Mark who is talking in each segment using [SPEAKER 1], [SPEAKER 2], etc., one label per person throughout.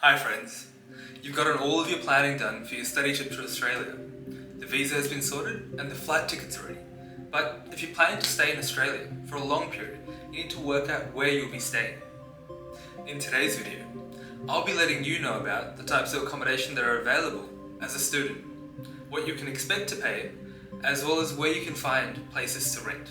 [SPEAKER 1] Hi friends, you've gotten all of your planning done for your study trip to Australia. The visa has been sorted and the flight tickets are ready. But if you're planning to stay in Australia for a long period, you need to work out where you'll be staying. In today's video, I'll be letting you know about the types of accommodation that are available as a student, what you can expect to pay, as well as where you can find places to rent.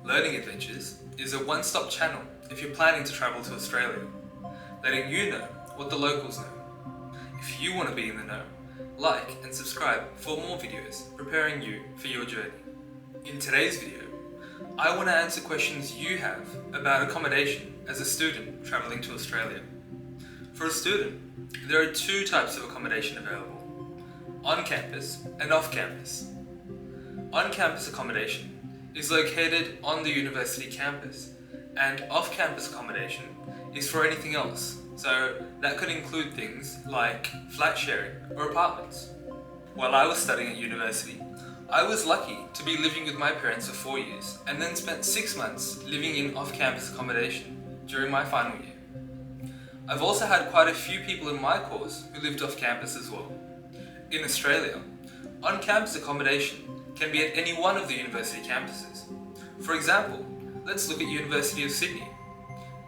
[SPEAKER 1] Learning Adventures is a one-stop channel if you're planning to travel to Australia, letting you know what the locals know. If you want to be in the know, like and subscribe for more videos preparing you for your journey. In today's video, I want to answer questions you have about accommodation as a student traveling to Australia. For a student, there are two types of accommodation available: on campus and off campus. On-campus accommodation is located on the university campus, and off-campus accommodation is for anything else, so that could include things like flat sharing or apartments. While I was studying at university, I was lucky to be living with my parents for 4 years and then spent 6 months living in off-campus accommodation during my final year. I've also had quite a few people in my course who lived off-campus as well. In Australia, on-campus accommodation can be at any one of the university campuses. For example, let's look at University of Sydney.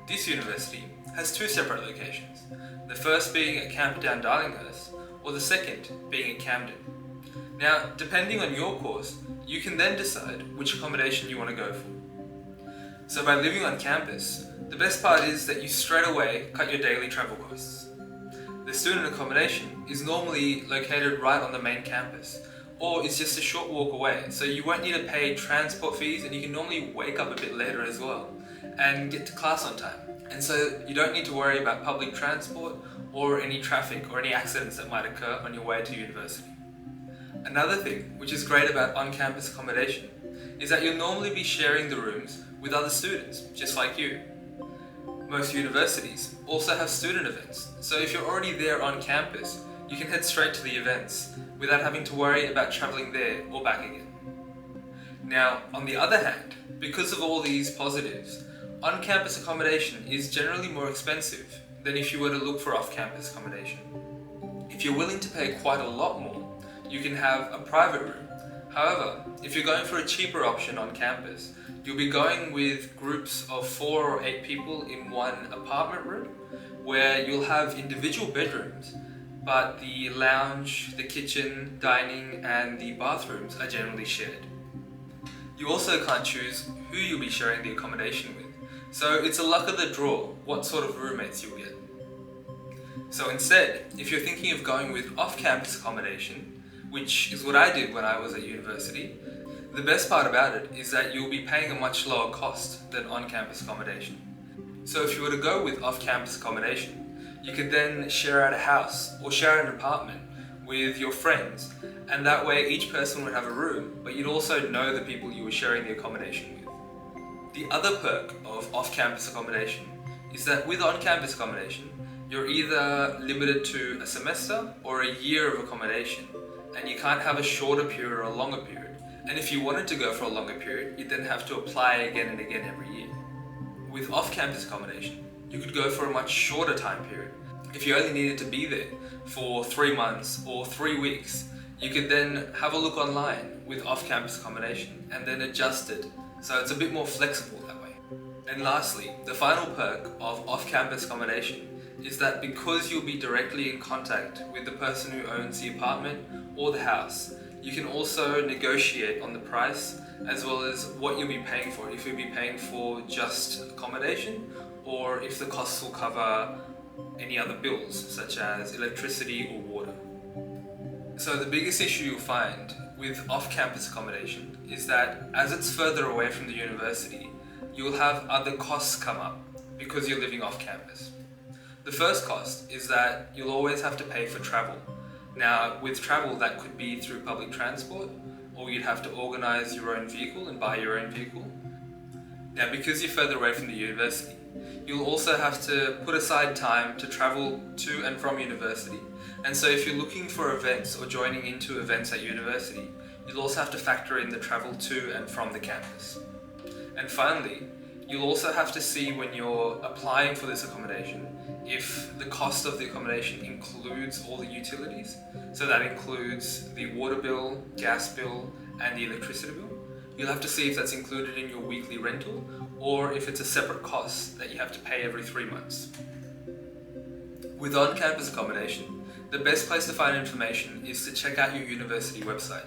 [SPEAKER 1] This university has two separate locations, the first being at Camperdown Darlinghurst, or the second being at Camden. Now, depending on your course, you can then decide which accommodation you want to go for. So by living on campus, the best part is that you straight away cut your daily travel costs. The student accommodation is normally located right on the main campus, or it's just a short walk away, so you won't need to pay transport fees, and you can normally wake up a bit later as well and get to class on time. And so you don't need to worry about public transport or any traffic or any accidents that might occur on your way to university. Another thing which is great about on-campus accommodation is that you'll normally be sharing the rooms with other students, just like you. Most universities also have student events, so if you're already there on campus, you can head straight to the events without having to worry about travelling there or back again. Now, on the other hand, because of all these positives, on-campus accommodation is generally more expensive than if you were to look for off-campus accommodation. If you're willing to pay quite a lot more, you can have a private room. However, if you're going for a cheaper option on campus, you'll be going with groups of 4 or 8 people in one apartment room, where you'll have individual bedrooms, but the lounge, the kitchen, dining, and the bathrooms are generally shared. You also can't choose who you'll be sharing the accommodation with, so it's a luck of the draw what sort of roommates you'll get. So instead, if you're thinking of going with off-campus accommodation, which is what I did when I was at university, the best part about it is that you'll be paying a much lower cost than on-campus accommodation. So if you were to go with off-campus accommodation, you could then share out a house or share an apartment with your friends, and that way each person would have a room, but you'd also know the people you were sharing the accommodation with. The other perk of off-campus accommodation is that with on-campus accommodation, you're either limited to a semester or a year of accommodation, and you can't have a shorter period or a longer period. And if you wanted to go for a longer period, you'd then have to apply again and again every year. With off-campus accommodation, you could go for a much shorter time period. If you only needed to be there for 3 months or 3 weeks, you could then have a look online with off-campus accommodation and then adjust it, so it's a bit more flexible that way. And lastly, the final perk of off-campus accommodation is that because you'll be directly in contact with the person who owns the apartment or the house, you can also negotiate on the price as well as what you'll be paying for, if you'll be paying for just accommodation or if the costs will cover any other bills such as electricity or water. So the biggest issue you'll find with off-campus accommodation is that as it's further away from the university, you'll have other costs come up because you're living off campus. The first cost is that you'll always have to pay for travel. Now, with travel, that could be through public transport, or you'd have to organise your own vehicle and buy your own vehicle. Now, because you're further away from the university, you'll also have to put aside time to travel to and from university. And so if you're looking for events or joining into events at university, you'll also have to factor in the travel to and from the campus. And finally, you'll also have to see when you're applying for this accommodation if the cost of the accommodation includes all the utilities. So that includes the water bill, gas bill, and the electricity bill. You'll have to see if that's included in your weekly rental or if it's a separate cost that you have to pay every 3 months. With on-campus accommodation, the best place to find information is to check out your university website.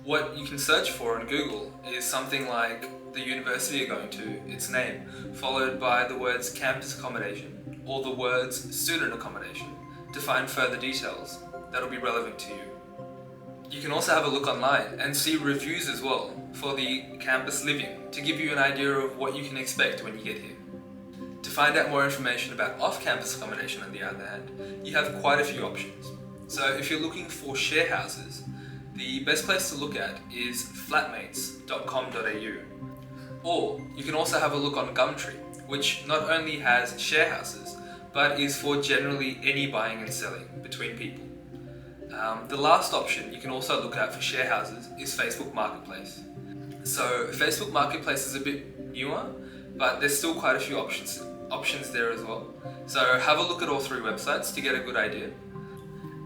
[SPEAKER 1] What you can search for on Google is something like the university you're going to, its name, followed by the words campus accommodation or the words student accommodation to find further details that'll be relevant to you. You can also have a look online and see reviews as well for the campus living to give you an idea of what you can expect when you get here. To find out more information about off-campus accommodation on the other hand, you have quite a few options. So if you're looking for share houses, the best place to look at is flatmates.com.au. Or you can also have a look on Gumtree, which not only has share houses, but is for generally any buying and selling between people. The last option you can also look at for share houses is Facebook Marketplace. So Facebook Marketplace is a bit newer, but there's still quite a few options there as well. So have a look at all three websites to get a good idea.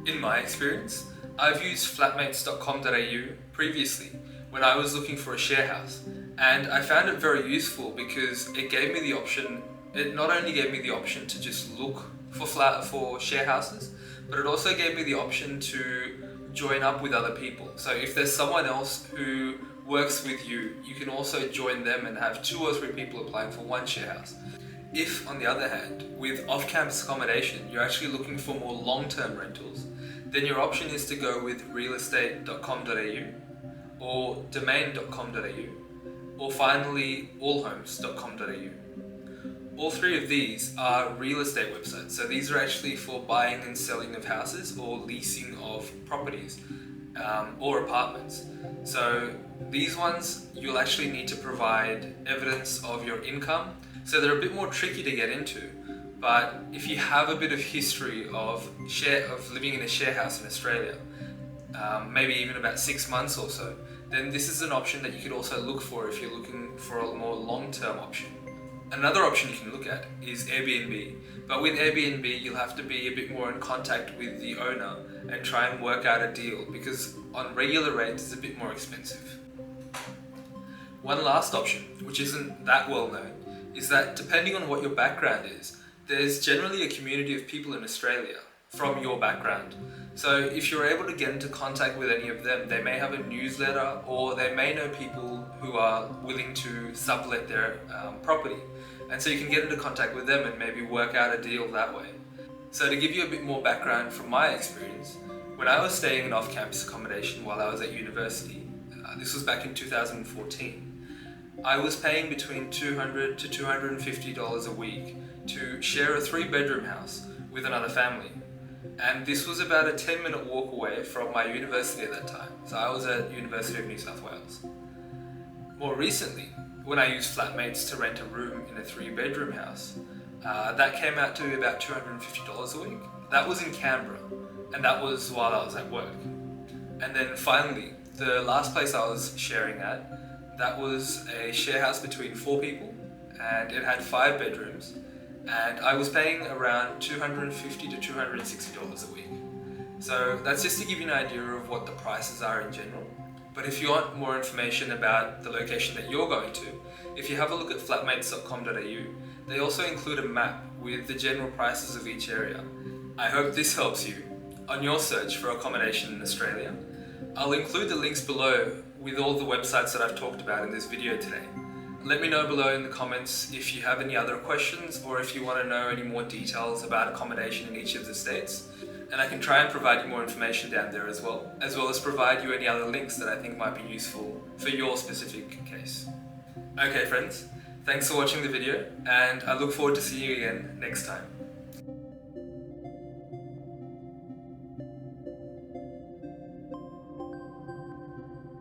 [SPEAKER 1] In my experience, I've used flatmates.com.au previously when I was looking for a share house, and I found it very useful because it gave me the option. It not only gave me the option to just look for share houses, but it also gave me the option to join up with other people. So if there's someone else who works with you, you can also join them and have 2 or 3 people applying for one share house. If, on the other hand, with off-campus accommodation, you're actually looking for more long-term rentals, then your option is to go with realestate.com.au or domain.com.au or finally allhomes.com.au. All three of these are real estate websites, so these are actually for buying and selling of houses or leasing of properties or apartments. So these ones, you'll actually need to provide evidence of your income, so they're a bit more tricky to get into. But if you have a bit of history of living in a share house in Australia, maybe even about 6 months or so, then this is an option that you could also look for if you're looking for a more long-term option. Another option you can look at is Airbnb, but with Airbnb you'll have to be a bit more in contact with the owner and try and work out a deal, because on regular rates it's a bit more expensive. One last option, which isn't that well known, is that depending on what your background is, there's generally a community of people in Australia from your background. So if you're able to get into contact with any of them, they may have a newsletter or they may know people who are willing to sublet their property. And so you can get into contact with them and maybe work out a deal that way. So to give you a bit more background from my experience, when I was staying in off-campus accommodation while I was at university, this was back in 2014, I was paying between $200 to $250 a week to share a 3-bedroom house with another family. And this was about a 10-minute walk away from my university at that time. So I was at University of New South Wales. More recently, when I used Flatmates to rent a room in a 3-bedroom house, that came out to about $250 a week. That was in Canberra, and that was while I was at work. And then finally, the last place I was sharing at, that was a share house between 4 people, and it had 5 bedrooms. And I was paying around $250 to $260 a week. So that's just to give you an idea of what the prices are in general. But if you want more information about the location that you're going to, if you have a look at flatmates.com.au, they also include a map with the general prices of each area. I hope this helps you on your search for accommodation in Australia. I'll include the links below with all the websites that I've talked about in this video today. Let me know below in the comments if you have any other questions or if you want to know any more details about accommodation in each of the states. And I can try and provide you more information down there as well as provide you any other links that I think might be useful for your specific case. Okay friends, thanks for watching the video, and I look forward to seeing you again next time.